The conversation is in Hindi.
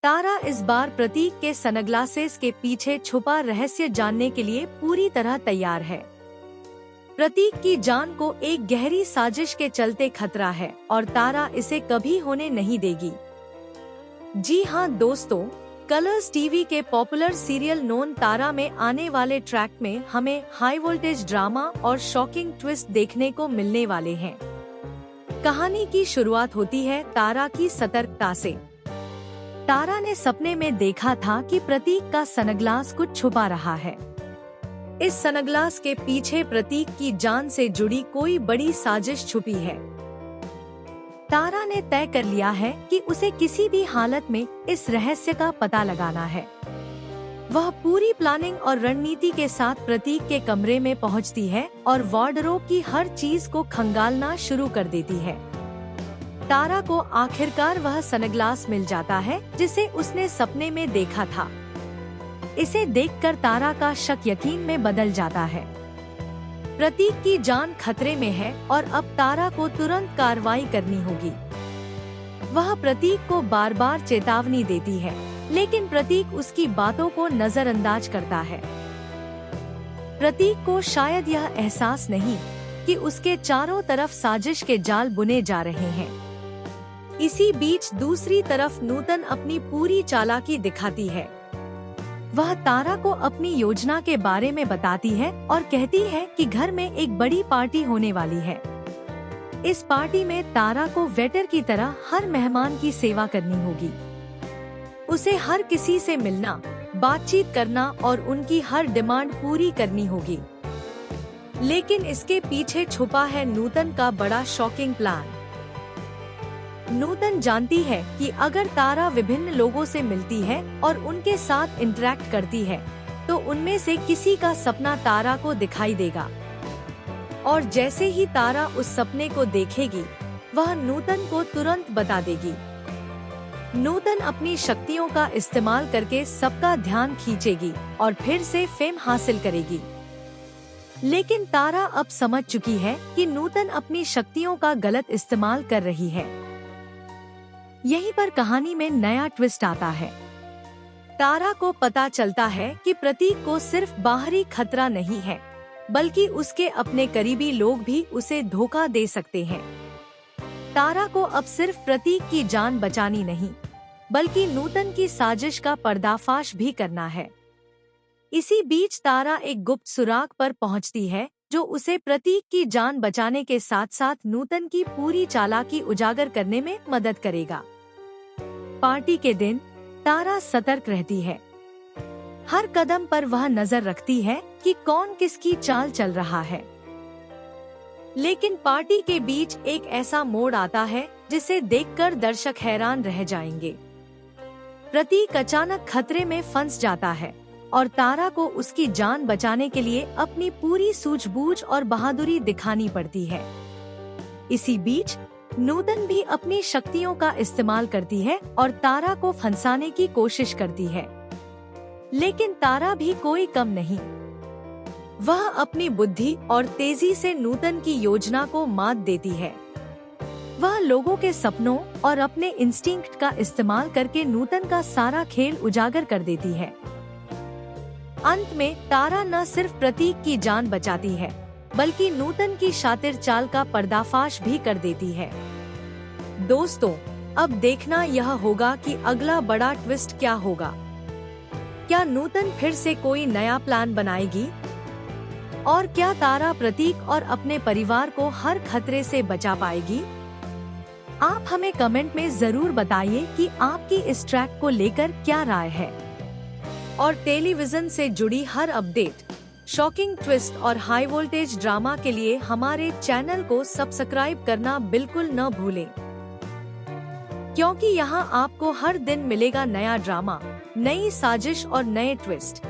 तारा इस बार प्रतीक के सनग्लासेस के पीछे छुपा रहस्य जानने के लिए पूरी तरह तैयार है। प्रतीक की जान को एक गहरी साजिश के चलते खतरा है और तारा इसे कभी होने नहीं देगी। जी हाँ दोस्तों, कलर्स टीवी के पॉपुलर सीरियल नोन तारा में आने वाले ट्रैक में हमें हाई वोल्टेज ड्रामा और शॉकिंग ट्विस्ट देखने को मिलने वाले हैं। कहानी की शुरुआत होती है तारा की सतर्कता से। तारा ने सपने में देखा था कि प्रतीक का सनग्लास कुछ छुपा रहा है। इस सनग्लास के पीछे प्रतीक की जान से जुड़ी कोई बड़ी साजिश छुपी है। तारा ने तय कर लिया है कि उसे किसी भी हालत में इस रहस्य का पता लगाना है। वह पूरी प्लानिंग और रणनीति के साथ प्रतीक के कमरे में पहुंचती है और वार्डरोब की हर चीज को खंगालना शुरू कर देती है। तारा को आखिरकार वह सनग्लास मिल जाता है जिसे उसने सपने में देखा था। इसे देखकर तारा का शक यकीन में बदल जाता है। प्रतीक की जान खतरे में है और अब तारा को तुरंत कार्रवाई करनी होगी। वह प्रतीक को बार बार चेतावनी देती है, लेकिन प्रतीक उसकी बातों को नजरअंदाज करता है। प्रतीक को शायद यह एहसास नहीं कि उसके चारों तरफ साजिश के जाल बुने जा रहे हैं। इसी बीच दूसरी तरफ नूतन अपनी पूरी चालाकी दिखाती है। वह तारा को अपनी योजना के बारे में बताती है और कहती है कि घर में एक बड़ी पार्टी होने वाली है। इस पार्टी में तारा को वेटर की तरह हर मेहमान की सेवा करनी होगी। उसे हर किसी से मिलना, बातचीत करना और उनकी हर डिमांड पूरी करनी होगी। लेकिन इसके पीछे छुपा है नूतन का बड़ा शॉकिंग प्लान। नूतन जानती है कि अगर तारा विभिन्न लोगों से मिलती है और उनके साथ इंटरेक्ट करती है, तो उनमें से किसी का सपना तारा को दिखाई देगा। और जैसे ही तारा उस सपने को देखेगी, वह नूतन को तुरंत बता देगी। नूतन अपनी शक्तियों का इस्तेमाल करके सबका ध्यान खींचेगी और फिर से फेम हासिल करेगी। लेकिन तारा अब समझ चुकी है कि नूतन अपनी शक्तियों का गलत इस्तेमाल कर रही है। यहीं पर कहानी में नया ट्विस्ट आता है। तारा को पता चलता है कि प्रतीक को सिर्फ बाहरी खतरा नहीं है, बल्कि उसके अपने करीबी लोग भी उसे धोखा दे सकते हैं। तारा को अब सिर्फ प्रतीक की जान बचानी नहीं, बल्कि नूतन की साजिश का पर्दाफाश भी करना है। इसी बीच तारा एक गुप्त सुराग पर पहुंचती है, जो उसे प्रतीक की जान बचाने के साथ साथ नूतन की पूरी चालाकी उजागर करने में मदद करेगा। पार्टी के दिन तारा सतर्क रहती है। हर कदम पर वह नजर रखती है कि कौन किसकी चाल चल रहा है। लेकिन पार्टी के बीच एक ऐसा मोड़ आता है जिसे देखकर दर्शक हैरान रह जाएंगे। प्रतीक अचानक खतरे में फंस जाता है और तारा को उसकी जान बचाने के लिए अपनी पूरी सूझबूझ और बहादुरी दिखानी पड़ती है। इसी बीच नूतन भी अपनी शक्तियों का इस्तेमाल करती है और तारा को फंसाने की कोशिश करती है। लेकिन तारा भी कोई कम नहीं। वह अपनी बुद्धि और तेजी से नूतन की योजना को मात देती है। वह लोगों के सपनों और अपने इंस्टिंक्ट का इस्तेमाल करके नूतन का सारा खेल उजागर कर देती है। अंत में तारा न सिर्फ प्रतीक की जान बचाती है, बल्कि नूतन की शातिर चाल का पर्दाफाश भी कर देती है। दोस्तों, अब देखना यह होगा कि अगला बड़ा ट्विस्ट क्या होगा। क्या नूतन फिर से कोई नया प्लान बनाएगी? और क्या तारा प्रतीक और अपने परिवार को हर खतरे से बचा पाएगी? आप हमें कमेंट में जरूर बताइए कि आपकी इस ट्रैक को लेकर क्या राय है। और टेलीविजन से जुड़ी हर अपडेट, शॉकिंग ट्विस्ट और हाई वोल्टेज ड्रामा के लिए हमारे चैनल को सब्सक्राइब करना बिल्कुल न भूलें, क्योंकि यहाँ आपको हर दिन मिलेगा नया ड्रामा, नई साजिश और नए ट्विस्ट।